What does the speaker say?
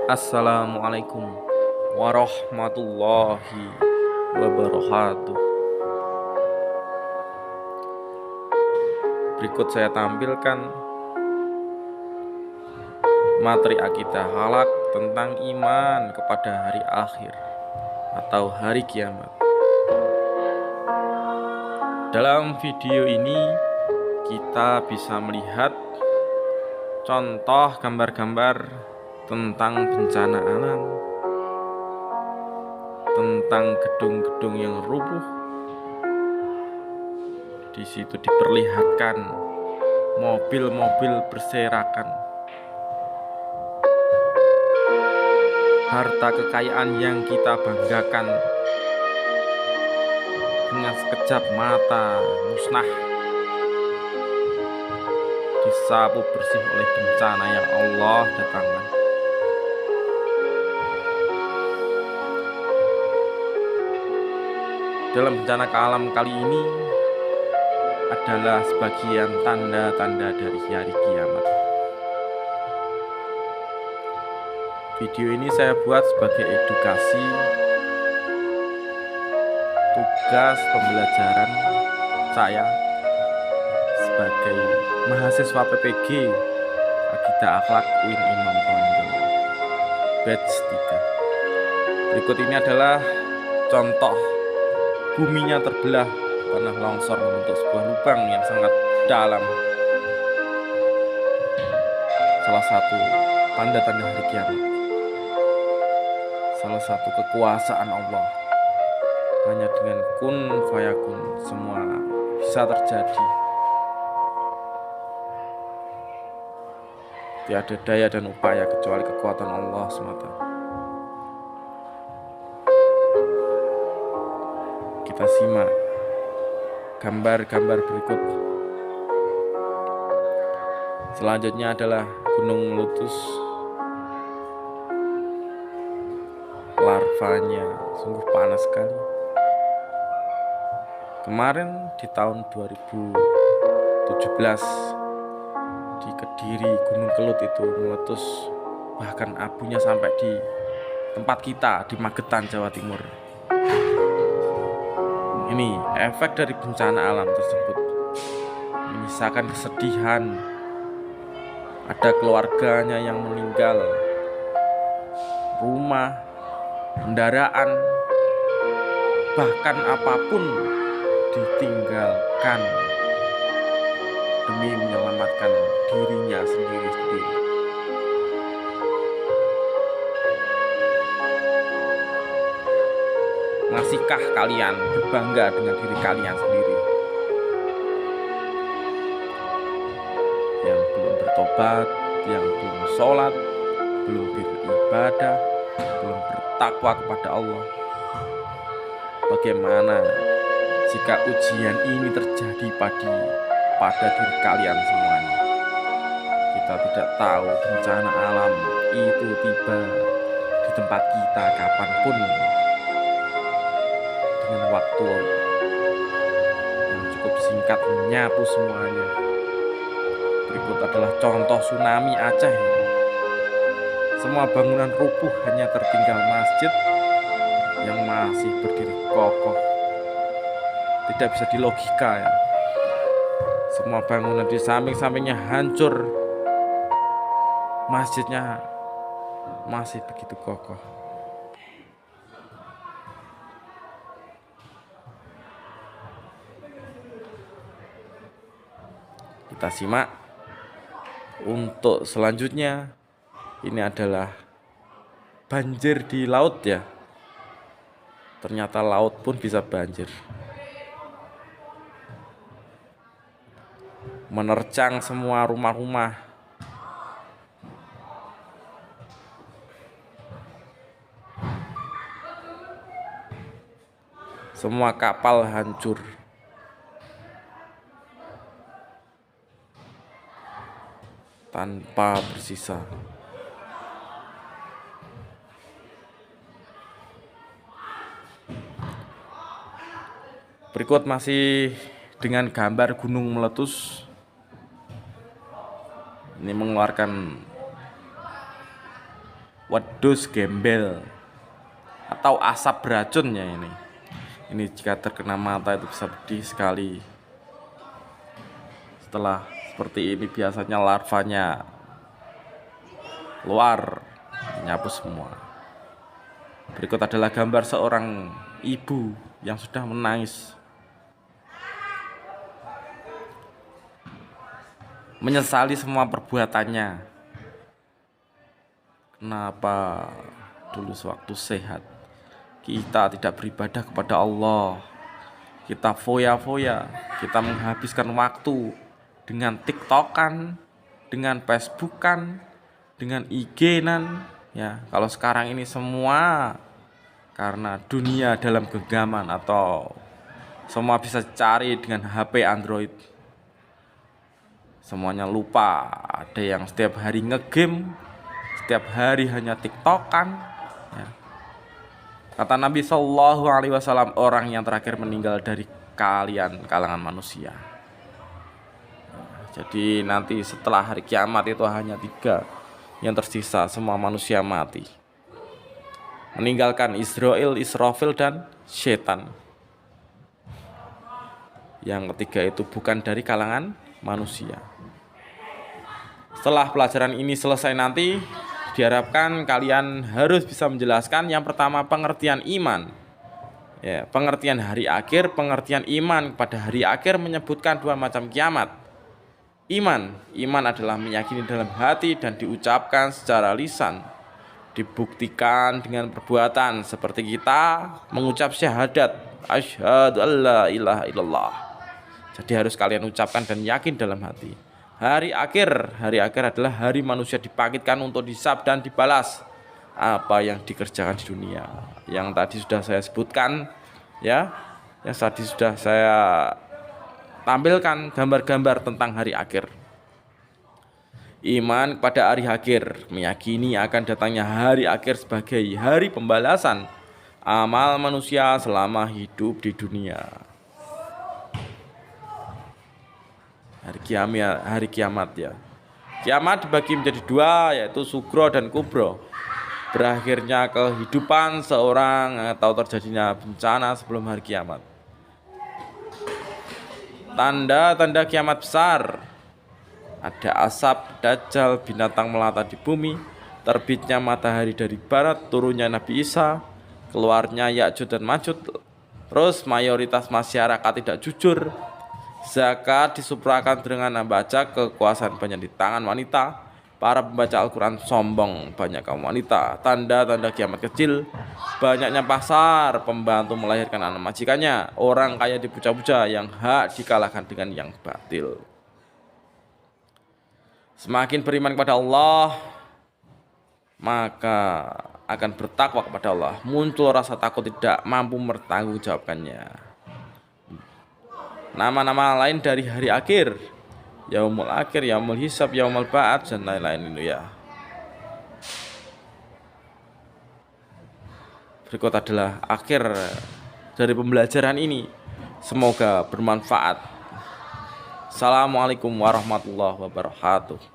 Assalamualaikum warahmatullahi wabarakatuh. Berikut saya tampilkan materi akidah halak tentang iman kepada hari akhir atau hari kiamat. Dalam video ini kita bisa melihat contoh gambar-gambar tentang bencana alam, tentang gedung-gedung yang rubuh. Di situ diperlihatkan mobil-mobil berserakan, harta kekayaan yang kita banggakan dengan sekejap mata musnah, disapu bersih oleh bencana yang Allah datangkan. Dalam bencana alam kali ini adalah sebagian tanda-tanda dari hari kiamat. Video ini saya buat sebagai edukasi, tugas pembelajaran saya sebagai mahasiswa PPG Akidah Akhlak UIN Imam Bonjol batch 3. Berikut ini adalah contoh buminya terbelah, tanah longsor membentuk sebuah lubang yang sangat dalam. Salah satu tanda-tanda hari kiamat, salah satu kekuasaan Allah. Hanya dengan kun fayakun semua bisa terjadi. Tiada daya dan upaya kecuali kekuatan Allah semata. Kita simak gambar-gambar berikut. Selanjutnya adalah gunung meletus. Larvanya sungguh panas sekali. Kemarin di tahun 2017 di Kediri Gunung Kelut itu meletus, bahkan abunya sampai di tempat kita di Magetan, Jawa Timur. Ini efek dari bencana alam tersebut, menyisakan kesedihan. Ada keluarganya yang meninggal, rumah, kendaraan, bahkan apapun ditinggalkan demi menyelamatkan dirinya sendiri. Masihkah kalian berbangga dengan diri kalian sendiri yang belum bertobat, yang belum sholat, belum beribadah, belum bertakwa kepada Allah? Bagaimana jika ujian ini terjadi pada diri kalian semuanya? Kita tidak tahu bencana alam itu tiba di tempat kita kapanpun, dengan waktu yang cukup singkat menyapu semuanya. Berikut adalah contoh tsunami Aceh. Semua bangunan rubuh, hanya tertinggal masjid yang masih berdiri kokoh. Tidak bisa dilogika ya. Semua bangunan di samping-sampingnya hancur, masjidnya masih begitu kokoh. Kita simak untuk selanjutnya. Ini adalah banjir di laut ya. Ternyata laut pun bisa banjir, menerjang semua rumah-rumah. Semua kapal hancur. Tanpa bersisa. Berikut masih dengan gambar gunung meletus. Ini mengeluarkan wedhus gembel atau asap beracun ya ini. Ini jika terkena mata itu bisa pedih sekali. Setelah seperti ini biasanya larvanya keluar menyapu semua. Berikut adalah gambar seorang ibu yang sudah menangis, menyesali semua perbuatannya. Kenapa dulu sewaktu sehat kita tidak beribadah kepada Allah? Kita foya-foya, kita menghabiskan waktu dengan TikTokan, dengan Facebookan, dengan IG-nan. Ya, kalau sekarang ini semua karena dunia dalam genggaman atau semua bisa cari dengan HP Android. Semuanya lupa, ada yang setiap hari ngegame, setiap hari hanya TikTokan. Ya. Kata Nabi Shallallahu Alaihi Wasallam, orang yang terakhir meninggal dari kalian kalangan manusia. Jadi nanti setelah hari kiamat itu hanya 3 yang tersisa, semua manusia mati, meninggalkan Israel, Israfil, dan Setan. Yang ketiga itu bukan dari kalangan manusia. Setelah pelajaran ini selesai nanti, diharapkan kalian harus bisa menjelaskan yang pertama pengertian iman. Ya, pengertian hari akhir, pengertian iman pada hari akhir menyebutkan 2 macam kiamat. Iman adalah meyakini dalam hati dan diucapkan secara lisan, dibuktikan dengan perbuatan seperti kita mengucap syahadat asyhadu alla ilaha illallah. Jadi harus kalian ucapkan dan yakin dalam hati. Hari akhir adalah hari manusia dibangkitkan untuk disab dan dibalas apa yang dikerjakan di dunia. Yang tadi sudah saya sebutkan ya, yang tadi sudah saya tampilkan gambar-gambar tentang hari akhir. Iman kepada hari akhir, meyakini akan datangnya hari akhir sebagai hari pembalasan amal manusia selama hidup di dunia. Hari kiamat ya. Kiamat dibagi menjadi 2, yaitu sugro dan kubro. Berakhirnya kehidupan seorang atau terjadinya bencana sebelum hari kiamat. Tanda-tanda kiamat besar: ada asap, dajjal, binatang melata di bumi, terbitnya matahari dari barat, turunnya Nabi Isa, keluarnya Ya'juj dan Ma'juj, terus mayoritas masyarakat tidak jujur, zakat disuprahkan dengan membaca, kekuasaan banyak di tangan wanita, para pembaca Al-Quran sombong, banyak kaum wanita. Tanda-tanda kiamat kecil: banyaknya pasar, pembantu melahirkan anak majikannya, orang kaya dipuja-puja, yang hak dikalahkan dengan yang batil. Semakin beriman kepada Allah, maka akan bertakwa kepada Allah. Muncul rasa takut tidak mampu mempertanggungjawabkannya. Nama-nama lain dari hari akhir: Yaumul Akhir, Yaumul Hisab, Yaumul Ba'ats, dan lain-lain itu ya. Berikut adalah akhir dari pembelajaran ini. Semoga bermanfaat. Assalamualaikum warahmatullahi wabarakatuh.